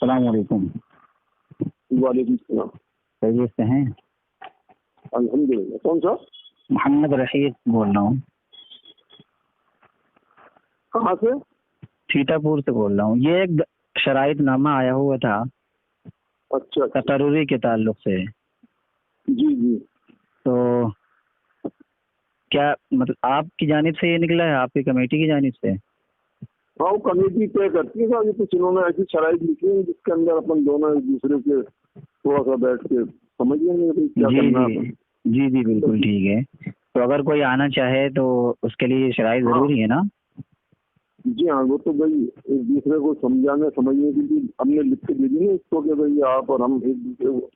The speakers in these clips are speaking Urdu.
السلام علیکم۔ وعلیکم السلام۔ خیریت سے ہیں؟ الحمدللہ۔ کون سا؟ محمد رشید بول رہا ہوں۔ کہاں سے؟ سیتا پور سے بول رہا ہوں۔ یہ ایک شرائط نامہ آیا ہوا تھا اچھا تقرری کے تعلق سے۔ جی جی۔ تو کیا مطلب آپ کی جانب سے یہ نکلا ہے، آپ کی کمیٹی کی جانب سے؟ ہاں، وہ کمیٹی طے کرتی ہے کہ کچھ انہوں نے ایسی شرائط لکھی ہے جس کے اندر اپن دونوں ایک دوسرے کے تھوڑا سا بیٹھ کے سمجھ لیں گے کیا کرنا ہے۔ جی جی بالکل ٹھیک ہے۔ تو اگر کوئی آنا چاہے تو اس کے لیے یہ شرائط ضروری ہے نا؟ جی ہاں، وہ تو بھائی ایک دوسرے کو سمجھانے سمجھنے کی بھی ہم نے لکھ کے دے دی نا اس کو کہ بھائی آپ اور ہم ایک دوسرے کو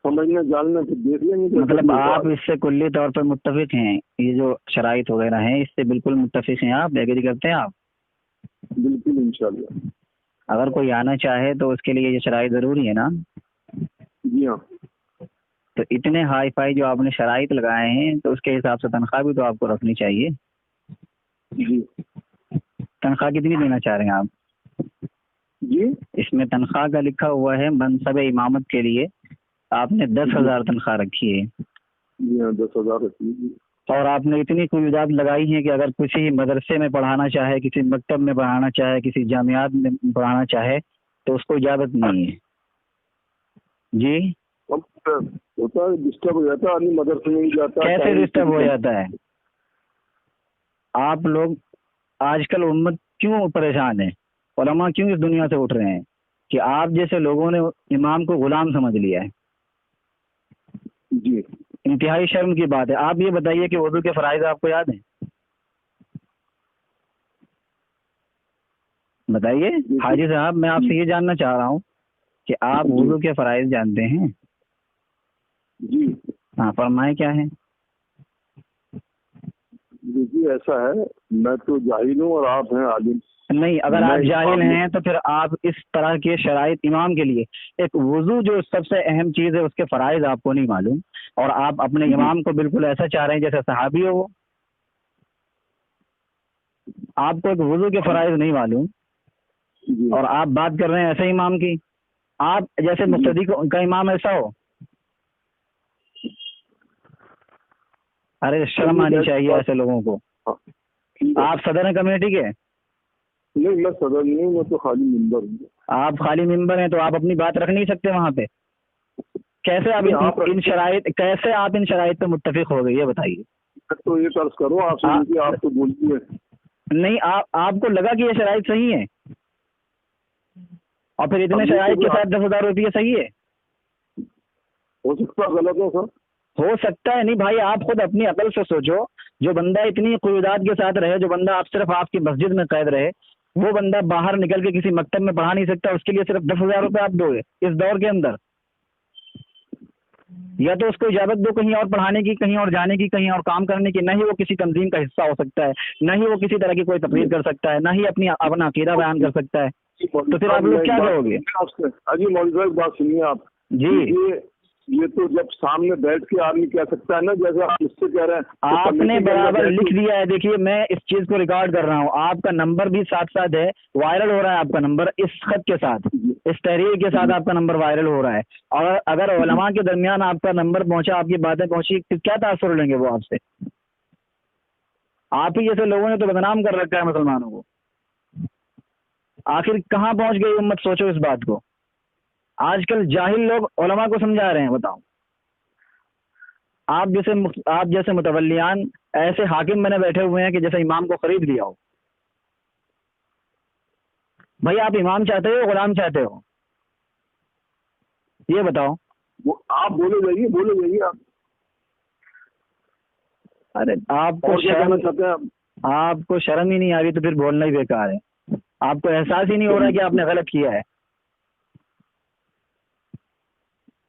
سمجھنے جاننے پھر دیکھ لیں گے۔ مطلب آپ اس سے کلی طور پر متفق ہیں؟ یہ جو شرائط وغیرہ ہیں اس سے بالکل متفق ہیں آپ؟ ایگری کرتے ہیں آپ؟ بالکل انشاءاللہ۔ اگر کوئی آنا چاہے تو اس کے لیے یہ شرائط ضروری ہے نا؟ جی ہاں۔ تو اتنے ہائی فائی جو آپ نے شرائط لگائے ہیں تو اس کے حساب سے تنخواہ بھی تو آپ کو رکھنی چاہیے۔ جی۔ تنخواہ کتنی دینا چاہ رہے ہیں آپ؟ جی اس میں تنخواہ کا لکھا ہوا ہے منصب امامت کے لیے آپ نے 10,000 تنخواہ رکھی ہے۔ جی ہاں، 10,000 رکھی ہے۔ اور آپ نے اتنی قیودات لگائی ہیں کہ اگر کسی مدرسے میں پڑھانا چاہے، کسی مکتب میں پڑھانا چاہے، کسی جامعات میں پڑھانا چاہے تو اس کو اجازت نہیں ہے۔ جی ہوتا ہے، ڈسٹرب ہو جاتا ہے آدمی، مدرسے میں بھی جاتا ہے۔ کیسے ڈسٹرب ہو جاتا ہے؟ آپ لوگ آج کل امت کیوں پریشان ہے؟ علماء کیوں اس دنیا سے اٹھ رہے ہیں کہ آپ جیسے لوگوں نے امام کو غلام سمجھ لیا ہے۔ جی انتہائی شرم کی بات ہے۔ آپ یہ بتائیے کہ وضو کے فرائض آپ کو یاد ہیں؟ بتائیے حاجی صاحب، میں آپ سے یہ جاننا چاہ رہا ہوں کہ آپ وضو کے فرائض جانتے ہیں؟ جی ہاں فرمائیں کیا ہے؟ دیکھیے ایسا ہے، میں تو جاہل ہوں اور آپ ہیں عالم۔ نہیں، اگر آپ جاہل ہیں تو پھر آپ اس طرح کے شرائط امام کے لیے، ایک وضو جو سب سے اہم چیز ہے اس کے فرائض آپ کو نہیں معلوم، اور آپ اپنے امام کو بالکل ایسا چاہ رہے ہیں جیسے صحابی ہو وہ۔ آپ کو ایک وضو کے فرائض نہیں معلوم اور آپ بات کر رہے ہیں ایسے امام کی؟ آپ جیسے مقتدی کا امام ایسا ہو؟ ارے شرم آنی چاہیے ایسے لوگوں کو۔ آپ صدر ہیں کمیٹی کے؟ نہیں، میں صدر نہیں ہوں، میں تو خالی ممبر ہوں۔ آپ خالی ممبر ہیں تو آپ اپنی بات رکھ نہیں سکتے وہاں پہ؟ کیسے آپ ان شرائط پہ متفق ہو گئے یہ بتائیے؟ تو یہ طرز کرو، آپ تو بولتی ہے نہیں، آپ کو لگا کہ یہ شرائط صحیح ہے اور پھر اتنے شرائط کے ساتھ 10,000 روپیہ صحیح ہے؟ ہو سکتا ہے غلط ہو سر۔ ہو سکتا ہے نہیں بھائی، آپ خود اپنی عقل سے سوچو۔ جو بندہ اتنی قیودات کے ساتھ رہے، جو بندہ صرف آپ کی مسجد میں قید رہے، وہ بندہ باہر نکل کے کسی مکتب میں پڑھا نہیں سکتا، اس کے لیے صرف 10,000 روپے آپ دو گے اس دور کے اندر؟ یا تو اس کو اجازت دو کہیں اور پڑھانے کی، کہیں اور جانے کی، کہیں اور کام کرنے کی۔ نہ ہی وہ کسی تنظیم کا حصہ ہو سکتا ہے، نہ ہی وہ کسی طرح کی کوئی تقریر کر سکتا ہے، نہ ہی اپنا عقیدہ بیان کر سکتا ہے، تو پھر آپ لوگ کیا کرو گے؟ اجی مولوی صاحب بات سنیے آپ جی۔ یہ تو جب سامنے بیٹھ کے آدمی کہہ سکتا ہے نا، جیسے آپ اس سے کہہ رہے ہیں آپ نے برابر لکھ دیا ہے۔ دیکھیے میں اس چیز کو ریکارڈ کر رہا ہوں، آپ کا نمبر بھی ساتھ ساتھ ہے، وائرل ہو رہا ہے آپ کا نمبر اس خط کے ساتھ، اس تحریر کے ساتھ آپ کا نمبر وائرل ہو رہا ہے۔ اور اگر علماء کے درمیان آپ کا نمبر پہنچا، آپ کی باتیں پہنچی، پھر کیا تاثر لیں گے وہ آپ سے؟ آپ ہی جیسے لوگوں نے تو بدنام کر رکھا ہے مسلمانوں کو۔ آخر کہاں پہنچ گئی امت؟ سوچو اس بات کو۔ آج کل جاہل لوگ علماء کو سمجھا رہے ہیں، بتاؤ۔ آپ جیسے متولیان ایسے حاکم بنے بیٹھے ہوئے ہیں کہ جیسے امام کو خرید لیا ہو۔ بھائی آپ امام چاہتے ہو غلام چاہتے ہو؟ یہ بتاؤ۔ آپ بولے جائیے آپ۔ ارے آپ کو شرم ہی نہیں آ رہی تو پھر بولنا ہی بیکار ہے۔ آپ کو احساس ہی نہیں ہو رہا کہ آپ نے غلط کیا ہے۔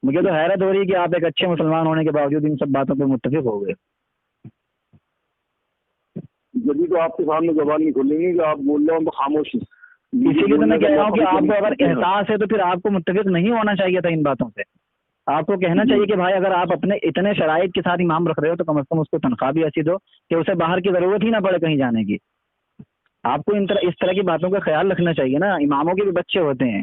مجھے تو حیرت ہو رہی ہے کہ آپ ایک اچھے مسلمان ہونے کے باوجود ان سب باتوں پہ متفق ہو گئے۔ جبھی تو آپ کے سامنے زبان نہیں کھولیں گے کہ آپ بول رہے ہو تو خاموش۔ اسی لیے تو میں کہہ رہا ہوں کہ آپ کو اگر احساس ہے تو پھر آپ کو متفق نہیں ہونا چاہیے تھا ان باتوں سے۔ آپ کو کہنا چاہیے کہ بھائی اگر آپ اپنے اتنے شرائط کے ساتھ امام رکھ رہے ہو تو کم از کم اس کو تنخواہ بھی ایسی دو کہ اسے باہر کی ضرورت ہی نہ پڑے کہیں جانے کی۔ آپ کو اس طرح کی باتوں کا خیال رکھنا چاہیے نا، اماموں کے بھی بچے ہوتے ہیں۔